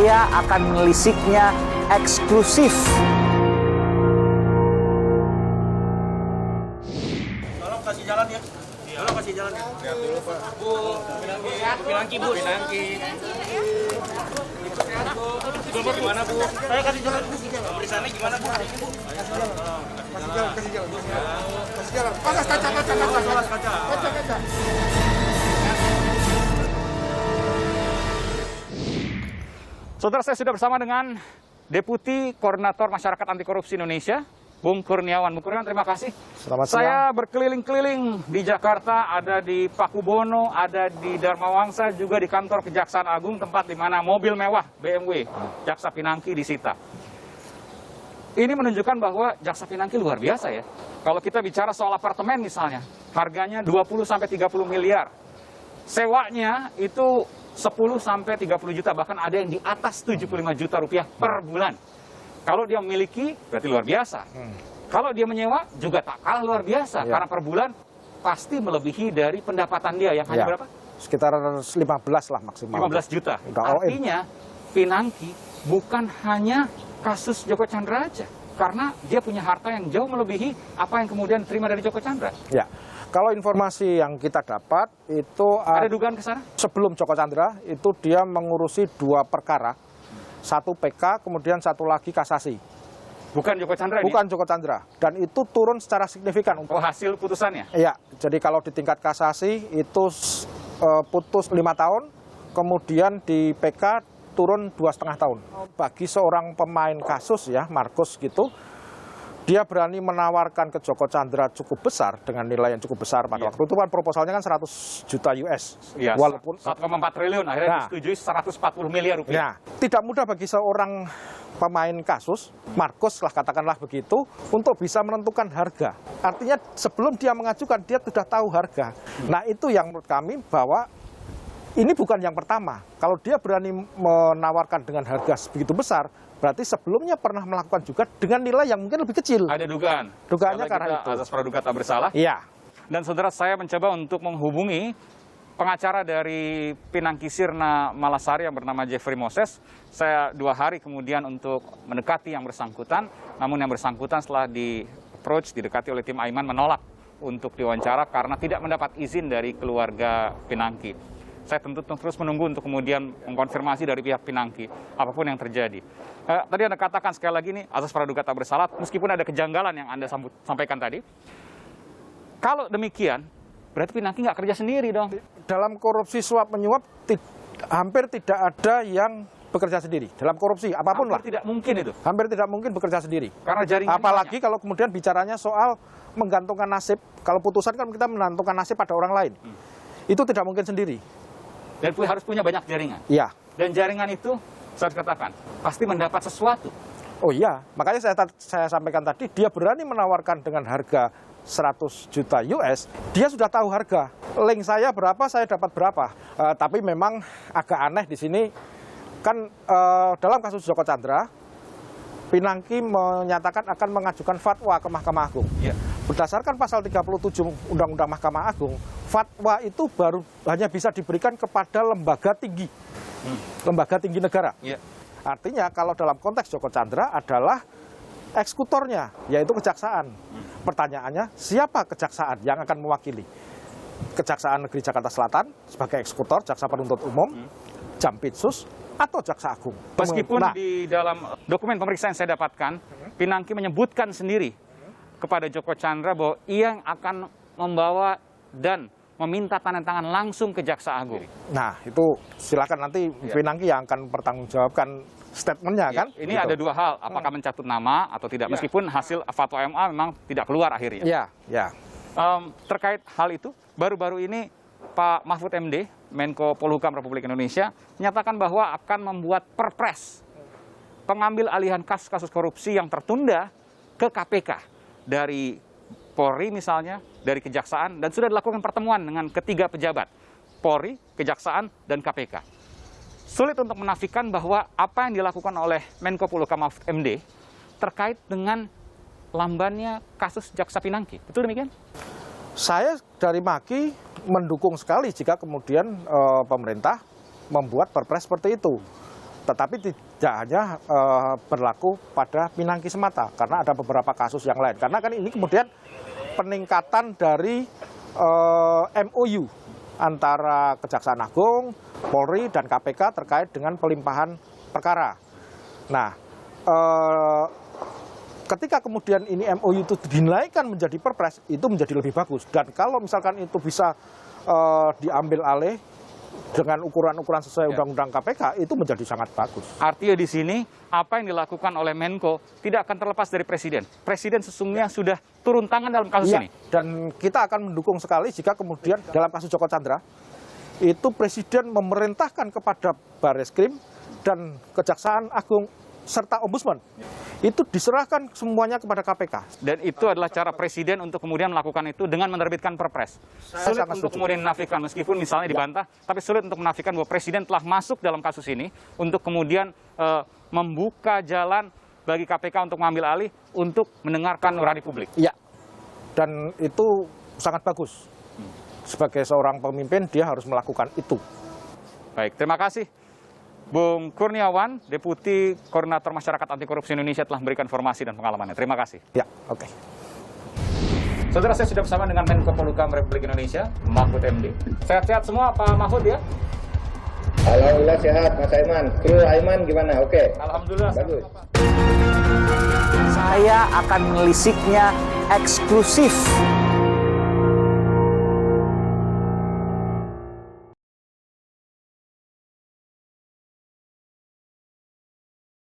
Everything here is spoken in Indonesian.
Saya akan melisiknya eksklusif. Tolong kasih jalan ya. Tolong kasih jalan ya. Lihat dulu Pak. Bu, Pinangki Bu. Pinangki. Gimana Bu? Saya kasih jalan. Pemeriksaannya gimana Bu? Kasih jalan. Panas kaca. Saudara, saya sudah bersama dengan Deputi Koordinator Masyarakat Anti Korupsi Indonesia, Bung Kurniawan. Bung Kurniawan, terima kasih. Selamat siang. Saya berkeliling-keliling di Jakarta, ada di Pakubono, ada di Dharma Wangsa, juga di kantor Kejaksaan Agung, tempat di mana mobil mewah BMW Jaksa Pinangki disita. Ini menunjukkan bahwa Jaksa Pinangki luar biasa ya. Kalau kita bicara soal apartemen misalnya, harganya 20-30 miliar. Sewanya itu 10-30 juta, bahkan ada yang di atas 75 juta rupiah per bulan. Kalau dia memiliki, berarti luar biasa. Kalau dia menyewa, juga tak kalah luar biasa. Karena per bulan pasti melebihi dari pendapatan dia yang hanya berapa? Sekitar 15 lah maksimal. 15 juta. Udah Artinya, Pinangki bukan hanya kasus Joko Chandra aja. Karena dia punya harta yang jauh melebihi apa yang kemudian diterima dari Joko Chandra. Ya. Kalau informasi yang kita dapat itu Ada dugaan ke sana? sebelum Joko Chandra itu dia mengurusi 2 perkara, 1 PK kemudian 1 lagi kasasi. Bukan Joko Chandra ini? Bukan Joko Chandra, dan itu turun secara signifikan. Oh, hasil putusannya? Iya, jadi kalau di tingkat kasasi itu putus 5 tahun, kemudian di PK turun 2,5 tahun. Bagi seorang pemain kasus ya, Markus gitu, dia berani menawarkan ke Joko Chandra cukup besar dengan nilai yang cukup besar pada waktu itu kan proposalnya kan 100 juta US. Iya, walaupun 1,4 triliun akhirnya disetujui 140 miliar rupiah. Ya, tidak mudah bagi seorang pemain kasus, Markus lah katakanlah begitu, untuk bisa menentukan harga. Artinya sebelum dia mengajukan dia sudah tahu harga. Nah, itu yang menurut kami bahwa ini bukan yang pertama. Kalau dia berani menawarkan dengan harga begitu besar, berarti sebelumnya pernah melakukan juga dengan nilai yang mungkin lebih kecil. Ada dugaan. Dugaannya karena itu. Azas praduga tak bersalah. Iya. Dan saudara, saya mencoba untuk menghubungi pengacara dari Pinangki Sirna Malasari yang bernama Jeffrey Moses. Saya 2 hari kemudian untuk mendekati yang bersangkutan. Namun yang bersangkutan setelah di-approach, didekati oleh tim Aiman, menolak untuk diwawancara karena tidak mendapat izin dari keluarga Pinangki. Saya tentu terus menunggu untuk kemudian mengkonfirmasi dari pihak Pinangki apapun yang terjadi. Tadi Anda katakan sekali lagi nih, azas praduga tak bersalah, meskipun ada kejanggalan yang Anda sampaikan tadi. Kalau demikian, berarti Pinangki nggak kerja sendiri dong? Dalam korupsi suap menyuap, hampir tidak ada yang bekerja sendiri. Dalam korupsi, apapun lah. Tidak mungkin itu. Hampir tidak mungkin bekerja sendiri. Karena jaringan apalagi banyak. Kalau kemudian bicaranya soal menggantungkan nasib. Kalau putusan kan kita menggantungkan nasib pada orang lain. Itu tidak mungkin sendiri. Dan harus punya banyak jaringan. Iya. Dan jaringan itu, saya katakan, pasti mendapat sesuatu. Oh iya, makanya saya sampaikan tadi, dia berani menawarkan dengan harga 100 juta US, dia sudah tahu harga. Link saya berapa, saya dapat berapa. Tapi memang agak aneh di sini, kan dalam kasus Joko Chandra, Pinangki menyatakan akan mengajukan fatwa ke Mahkamah Agung. Ya. Berdasarkan pasal 37 Undang-Undang Mahkamah Agung, fatwa itu baru hanya bisa diberikan kepada lembaga tinggi, lembaga tinggi negara. Ya. Artinya kalau dalam konteks Joko Chandra adalah eksekutornya, yaitu kejaksaan. Pertanyaannya, siapa kejaksaan yang akan mewakili? Kejaksaan Negeri Jakarta Selatan sebagai eksekutor, jaksa penuntut umum, Jampitsus, atau Jaksa Agung. Meskipun di dalam dokumen pemeriksaan yang saya dapatkan, Pinangki menyebutkan sendiri kepada Joko Chandra bahwa ia yang akan membawa dan meminta tanda tangan langsung ke Jaksa Agung. Nah, itu silakan nanti Pinangki yang akan bertanggungjawabkan statementnya kan. Ini gitu. ada 2 hal, apakah mencatut nama atau tidak, meskipun hasil fatwa MA memang tidak keluar akhirnya. Iya, ya. Terkait hal itu, baru-baru ini Pak Mahfud MD, Menko Polhukam Republik Indonesia, menyatakan bahwa akan membuat perpres pengambil alihan kasus-kasus korupsi yang tertunda ke KPK dari Polri misalnya, dari Kejaksaan, dan sudah dilakukan pertemuan dengan ketiga pejabat, Polri, Kejaksaan, dan KPK. Sulit untuk menafikan bahwa apa yang dilakukan oleh Menko Polhukam Mahfud MD terkait dengan lambannya kasus Jaksa Pinangki. Betul demikian? Saya dari Maki mendukung sekali jika kemudian pemerintah membuat perpres seperti itu. Tetapi tidak hanya berlaku pada Pinangki semata, karena ada beberapa kasus yang lain. Karena kan ini kemudian peningkatan dari MOU antara Kejaksaan Agung, Polri, dan KPK terkait dengan pelimpahan perkara. Nah, ketika kemudian ini MOU itu dinaikkan menjadi perpres, itu menjadi lebih bagus. Dan kalau misalkan itu bisa diambil alih dengan ukuran-ukuran sesuai Undang-Undang KPK, itu menjadi sangat bagus. Artinya di sini apa yang dilakukan oleh Menko tidak akan terlepas dari Presiden. Presiden sesungguhnya sudah turun tangan dalam kasus ini. Dan kita akan mendukung sekali jika kemudian dalam kasus Joko Chandra itu Presiden memerintahkan kepada Barreskrim dan Kejaksaan Agung serta Ombudsman itu diserahkan semuanya kepada KPK. Dan itu adalah cara Presiden untuk kemudian melakukan itu dengan menerbitkan perpres. Sulit untuk kemudian menafikan, meskipun misalnya dibantah, tapi sulit untuk menafikan bahwa Presiden telah masuk dalam kasus ini untuk kemudian membuka jalan bagi KPK untuk mengambil alih untuk mendengarkan nurani publik. Iya, dan itu sangat bagus. Sebagai seorang pemimpin, dia harus melakukan itu. Baik, terima kasih. Bung Kurniawan, Deputi Koordinator Masyarakat Anti Korupsi Indonesia telah memberikan informasi dan pengalamannya. Terima kasih. Ya, oke. Saudara, saya sudah bersama dengan Menko Polhukam Republik Indonesia, Mahfud MD. Sehat-sehat semua, Pak Mahfud ya? Alhamdulillah sehat, Mas Aiman. Kru Aiman gimana? Oke. Alhamdulillah. Bagus. Saya akan menelisiknya eksklusif